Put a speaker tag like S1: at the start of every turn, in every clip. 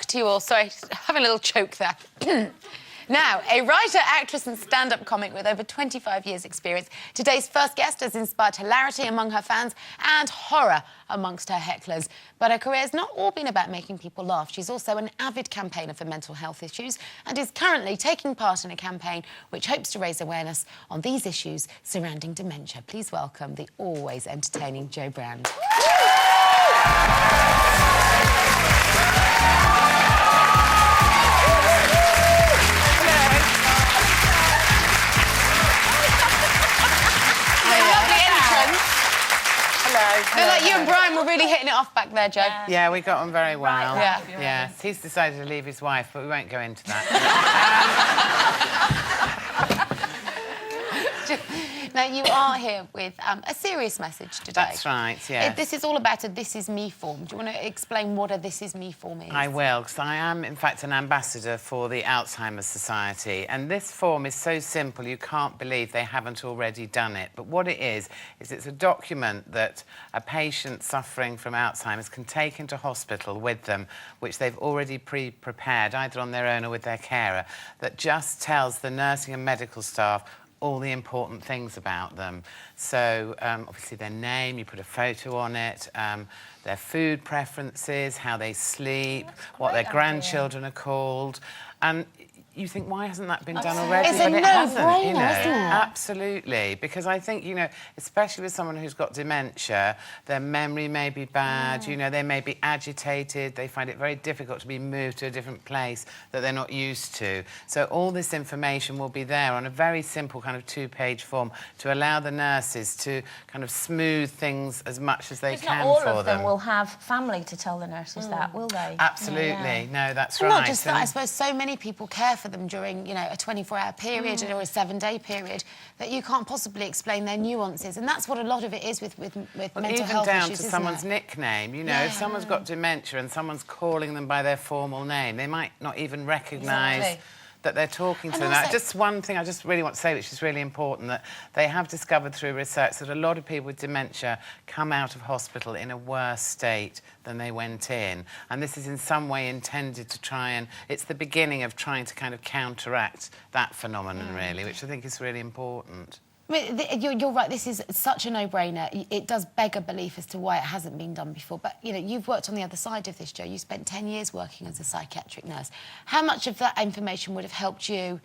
S1: welcome to you all. Sorry, having a little choke there. Now, a writer, actress and stand-up comic with over 25 years' experience, today's first guest has inspired hilarity among her fans and horror amongst her hecklers. But her career has not all been about making people laugh. She's also an avid campaigner for mental health issues and is currently taking part in a campaign which hopes to raise awareness on these issues surrounding dementia. Please welcome the always entertaining Jo Brand. I feel like you and Brian were really hitting it off back there, Jo.
S2: Yeah, we got on very well.
S1: Right,
S2: yeah. Yes, he's decided to leave his wife, but we won't go into that.
S1: Now, you are here with a serious message today.
S2: That's right, yeah.
S1: This is all about a This Is Me form. Do you want to explain what a This Is Me form is?
S2: I will, because I am, in fact, an ambassador for the Alzheimer's Society, and this form is so simple you can't believe they haven't already done it. But what it is it's a document that a patient suffering from Alzheimer's can take into hospital with them, which they've already pre-prepared, either on their own or with their carer, that just tells the nursing and medical staff all the important things about them. So, obviously their name, you put a photo on it, their food preferences, how they sleep, what their grandchildren are called. And you think, why hasn't that been done already?
S1: It's a no-brainer, isn't it?
S2: Absolutely, because I think, especially with someone who's got dementia, their memory may be bad, they may be agitated, they find it very difficult to be moved to a different place that they're not used to. So all this information will be there on a very simple kind of 2-page form to allow the nurses to kind of smooth things as much as they can for them.
S3: Not all of them will have family to tell the nurses that, will they?
S2: Absolutely, no, that's
S1: and
S2: right.
S1: Not just that, I suppose so many people care for them during, a 24-hour period or a 7-day period that you can't possibly explain their nuances, and that's what a lot of it is with mental health
S2: even down
S1: issues,
S2: to someone's nickname. If someone's got dementia and someone's calling them by their formal name, they might not even recognise that they're talking to them. Now, just one thing I just really want to say, which is really important, that they have discovered through research that a lot of people with dementia come out of hospital in a worse state than they went in. And this is in some way intended to try and... It's the beginning of trying to kind of counteract that phenomenon, really, which I think is really important.
S1: You're right, this is such a no-brainer. It does beg a belief as to why it hasn't been done before. But, you've worked on the other side of this, Jo. You spent 10 years working as a psychiatric nurse. How much of that information would have helped you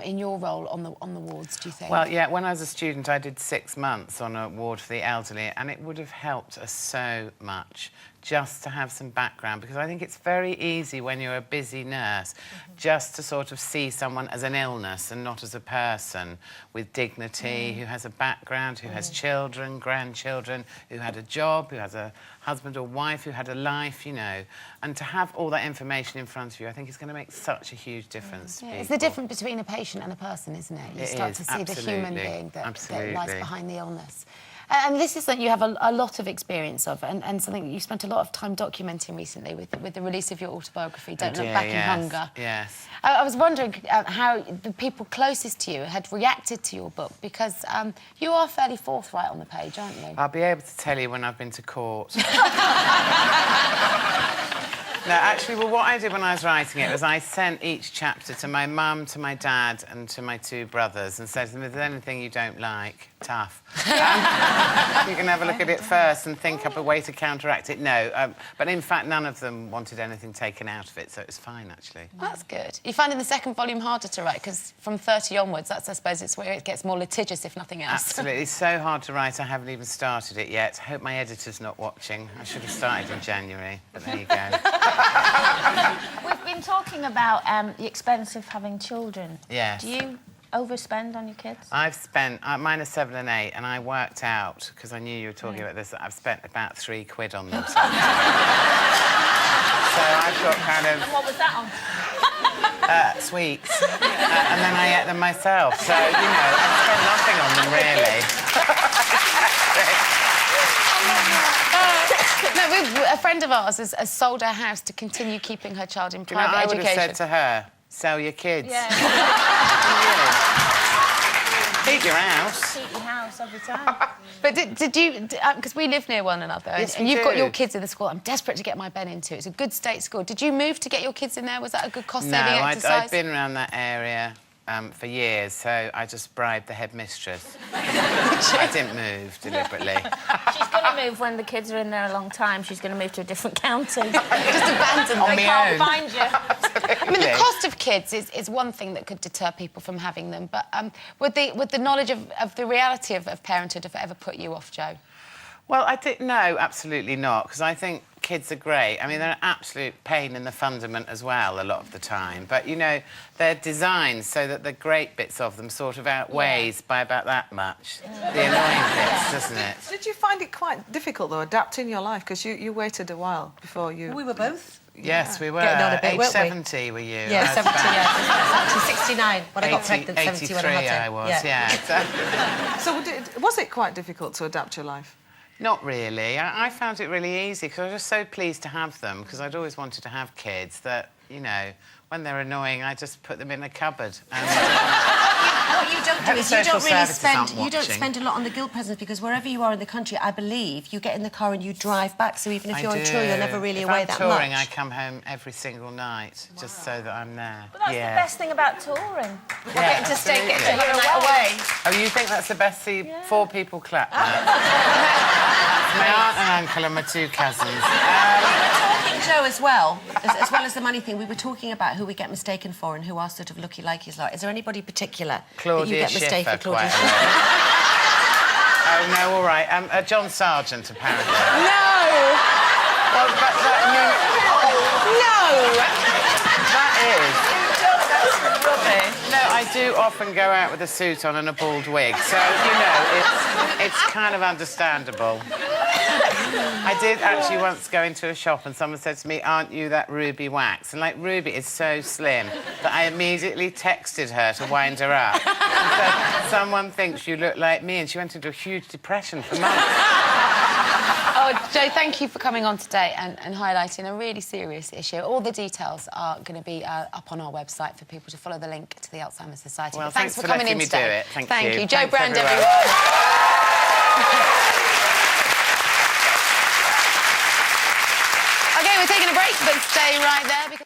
S1: in your role on the wards, do you think?
S2: Well, yeah, when I was a student, I did 6 months on a ward for the elderly, and it would have helped us so much just to have some background, because I think it's very easy when you're a busy nurse just to sort of see someone as an illness and not as a person with dignity, who has a background, who has children, grandchildren, who had a job, who has a husband or wife, who had a life, And to have all that information in front of you, I think is going to make such a huge difference to people.
S1: It's the difference between a patient and a person, isn't it? You start to see the human being that lies behind the illness. And this is something you have a lot of experience of, and something that you spent a lot of time documenting recently with the release of your autobiography, Don't Look Back in Hunger.
S2: Yes.
S1: I was wondering how the people closest to you had reacted to your book, because you are fairly forthright on the page, aren't you?
S2: I'll be able to tell you when I've been to court. No, actually, what I did when I was writing it was I sent each chapter to my mum, to my dad and to my 2 brothers and said to them, if there's anything you don't like, tough. You can have a look at it first and think up a way to counteract it. No, but in fact, none of them wanted anything taken out of it, so it was fine, actually.
S1: That's good. You finding the second volume harder to write? Because from 30 onwards, I suppose, it's where it gets more litigious, if nothing else.
S2: Absolutely. It's so hard to write, I haven't even started it yet. Hope my editor's not watching. I should have started in January, but there you go.
S3: We've been talking about the expense of having children.
S2: Yes.
S3: Do you overspend on your kids?
S2: I've spent... mine are 7 and 8, and I worked out, because I knew you were talking about this, that I've spent about £3 on them. So I've got kind of...
S3: And what was that on?
S2: Sweets. And then I ate them myself. So, I've spent nothing on them, really.
S1: No, a friend of ours has sold her house to continue keeping her child in private education.
S2: I would have said to her, sell your kids.
S3: Yeah.
S2: Keep your house.
S3: Keep your house. house every time.
S1: But did you... Because we live near one another,
S2: Yes,
S1: and
S2: we
S1: you've got
S2: do.
S1: your kids in the school. I'm desperate to get my Ben into. It's a good state school. Did you move to get your kids in there? Was that a good cost-saving
S2: No,
S1: exercise?
S2: I'd been around that area for years, so I just bribed the headmistress. I didn't move deliberately.
S3: She's going to move when the kids are in there a long time. She's going to move to a different county.
S1: Just abandon
S2: On
S1: them.
S2: my
S3: Can't
S2: own.
S3: find you.
S1: I mean, the cost of kids is one thing that could deter people from having them, but would the knowledge of the reality of parenthood have ever put you off, Joe?
S2: Well, I think no, absolutely not, because I think kids are great. I mean, they're an absolute pain in the fundament as well a lot of the time. But, you know, they're designed so that the great bits of them sort of outweighs by about that much the annoying bits, doesn't it?
S4: Did you find it quite difficult, though, adapting your life? Because you waited a while before you...
S5: We were both.
S2: Yes, we were.
S5: Getting on a bit,
S2: Age
S5: weren't we?
S2: 70 were you?
S5: Yeah,
S2: I was
S5: 70,
S2: about
S5: yeah. Actually, 69 when I got
S2: 80,
S5: pregnant, 70 when I
S2: 83
S5: had
S2: I
S5: to.
S2: was, yeah.
S4: So was it quite difficult to adapt your life?
S2: Not really. I found it really easy because I was just so pleased to have them because I'd always wanted to have kids that, you know, when they're annoying, I just put them in a cupboard. And,
S5: What you don't do is you
S2: Social
S5: don't really
S2: services aren't
S5: spend... You don't
S2: watching.
S5: spend a lot on the guilt presents because wherever you are in the country, I believe, you get in the car and you drive back, so even if you're on tour, you're never really
S2: if
S5: away
S2: I'm
S5: that
S2: touring,
S5: much.
S2: I come home every single night just so that I'm there.
S3: But that's the best thing about touring.
S2: Yeah,
S1: Getting to have a
S2: absolutely.
S1: night away.
S2: Oh, you think that's the best? See, 4 people clap now. My aunt and uncle and my 2 cousins.
S5: Talking, Joe, as well as the money thing, we were talking about who we get mistaken for and who are sort of looky-likeys like. Is there anybody particular that you
S2: Claudia
S5: get mistaken
S2: Schiffer,
S5: for? Claudia
S2: quite a
S5: Schiffer?
S2: Oh, no, all right. John Sargent, apparently.
S1: No!
S2: Well, that no, I do often go out with a suit on and a bald wig, so, you know, it's kind of understandable. I did actually once go into a shop and someone said to me, "Aren't you that Ruby Wax?" And, like, Ruby is so slim that I immediately texted her to wind her up. And said, "Someone thinks you look like me," and she went into a huge depression for months.
S1: Oh, Joe, thank you for coming on today and highlighting a really serious issue. All the details are going to be up on our website for people to follow the link to the Alzheimer's Society.
S2: Well,
S1: But thanks for
S2: letting
S1: coming in
S2: me
S1: today.
S2: do it. Thank you.
S1: Joe
S2: Thanks,
S1: Brand,
S2: everyone.
S1: OK, we're taking a break, but stay right there because...